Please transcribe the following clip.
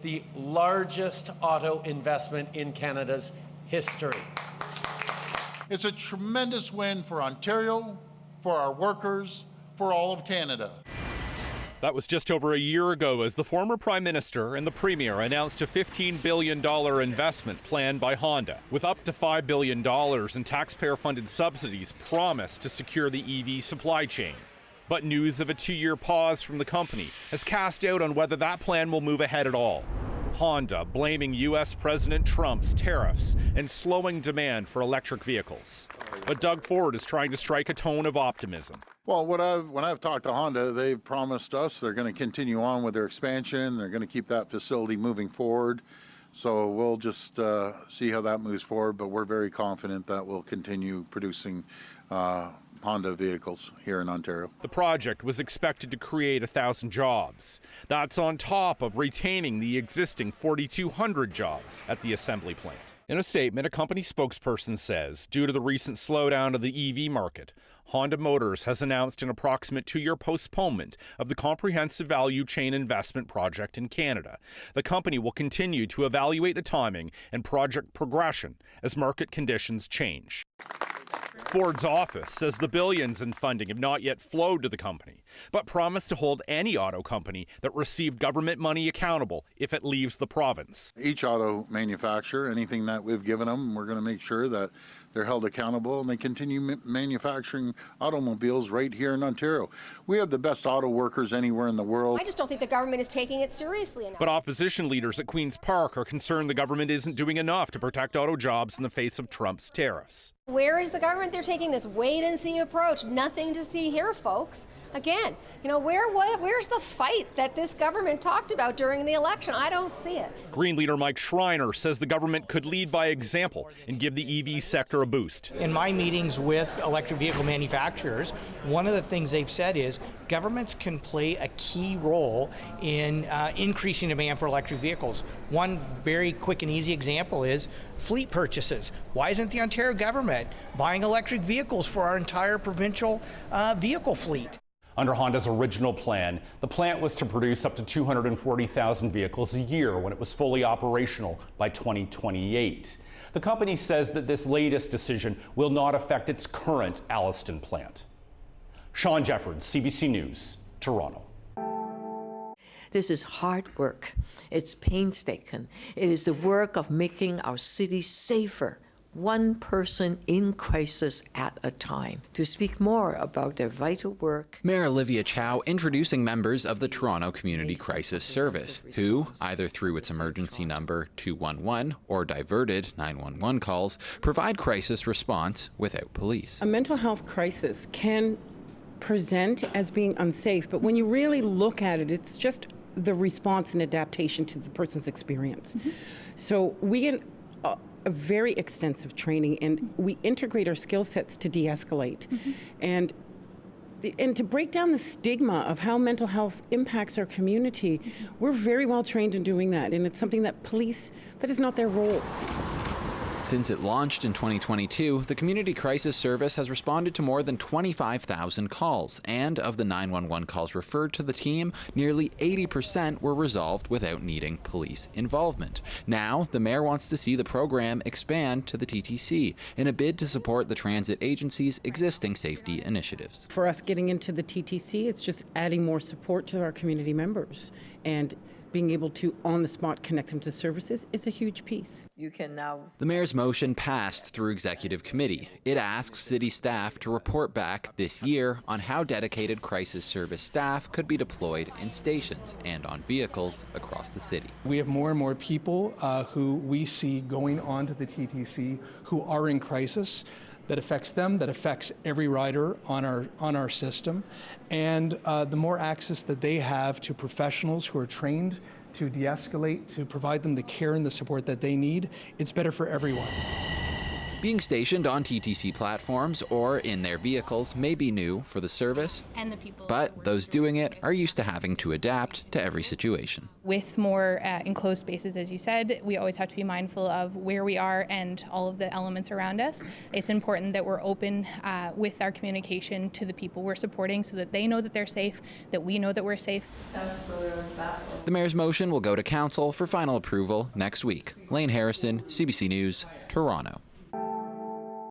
The largest auto investment in Canada's history. It's a tremendous win for Ontario, for our workers, for all of Canada. That was just over a year ago as the former Prime Minister and the Premier announced a $15 billion investment plan by Honda, with up to $5 billion in taxpayer-funded subsidies promised to secure the EV supply chain. But news of a 2-year pause from the company has cast doubt on whether that plan will move ahead at all. Honda blaming U.S. President Trump's tariffs and slowing demand for electric vehicles. But Doug Ford is trying to strike a tone of optimism. Well, when I've talked to Honda, they've promised us they're going to continue on with their expansion. They're going to keep that facility moving forward. So we'll just see how that moves forward. But we're very confident that we'll continue producing Honda vehicles here in Ontario. The project was expected to create 1,000 jobs. That's on top of retaining the existing 4,200 jobs at the assembly plant. In a statement, a company spokesperson says, due to the recent slowdown of the EV market, Honda Motors has announced an approximate 2-year postponement of the comprehensive value chain investment project in Canada. The company will continue to evaluate the timing and project progression as market conditions change. Ford's office says the billions in funding have not yet flowed to the company, but promised to hold any auto company that received government money accountable if it leaves the province. Each auto manufacturer, anything that we've given them, we're going to make sure that they're held accountable and they continue manufacturing automobiles right here in Ontario. We have the best auto workers anywhere in the world. I just don't think the government is taking it seriously enough. But opposition leaders at Queen's Park are concerned the government isn't doing enough to protect auto jobs in the face of Trump's tariffs. Where is the government? They're taking this wait-and-see approach. Nothing to see here, folks. Again, where's the fight that this government talked about during the election? I don't see it. Green leader Mike Schreiner says the government could lead by example and give the EV sector a boost. In my meetings with electric vehicle manufacturers, one of the things they've said is governments can play a key role in increasing demand for electric vehicles. One very quick and easy example is fleet purchases. Why isn't the Ontario government buying electric vehicles for our entire provincial vehicle fleet? Under Honda's original plan, the plant was to produce up to 240,000 vehicles a year when it was fully operational by 2028. The company says that this latest decision will not affect its current Alliston plant. Sean Jeffords, CBC News, Toronto. This is hard work. It's painstaking. It is the work of making our city safer, one person in crisis at a time. To speak more about their vital work, Mayor Olivia Chow introducing members of the Toronto Community Crisis Service, who, either through its emergency number 211 or diverted 911 calls, provide crisis response without police. A mental health crisis can present as being unsafe, but when you really look at it, it's just the response and adaptation to the person's experience. So we get a very extensive training, and we integrate our skill sets to de-escalate and to break down the stigma of how mental health impacts our community. We're very well trained in doing that, and it's something that police, that is not their role. Since it launched in 2022, the Community Crisis Service has responded to more than 25,000 calls, and of the 911 calls referred to the team, nearly 80% were resolved without needing police involvement. Now, the mayor wants to see the program expand to the TTC in a bid to support the transit agency's existing safety initiatives. For us getting into the TTC, it's just adding more support to our community members, and being able to, on the spot, connect them to services is a huge piece. you can now. The mayor's motion passed through executive committee. It asks city staff to report back this year on how dedicated crisis service staff could be deployed in stations and on vehicles across the city. We have more and more people who we see going on to the TTC who are in crisis. That affects them, that affects every rider on our system. And the more access that they have to professionals who are trained to de-escalate, to provide them the care and the support that they need, it's better for everyone. Being stationed on TTC platforms or in their vehicles may be new for the service, and the people. but those doing it are used to having to adapt to every situation. With more enclosed spaces, as you said, we always have to be mindful of where we are and all of the elements around us. It's important that we're open with our communication to the people we're supporting so that they know that they're safe, that we know that we're safe. The mayor's motion will go to council for final approval next week. Lane Harrison, CBC News, Toronto.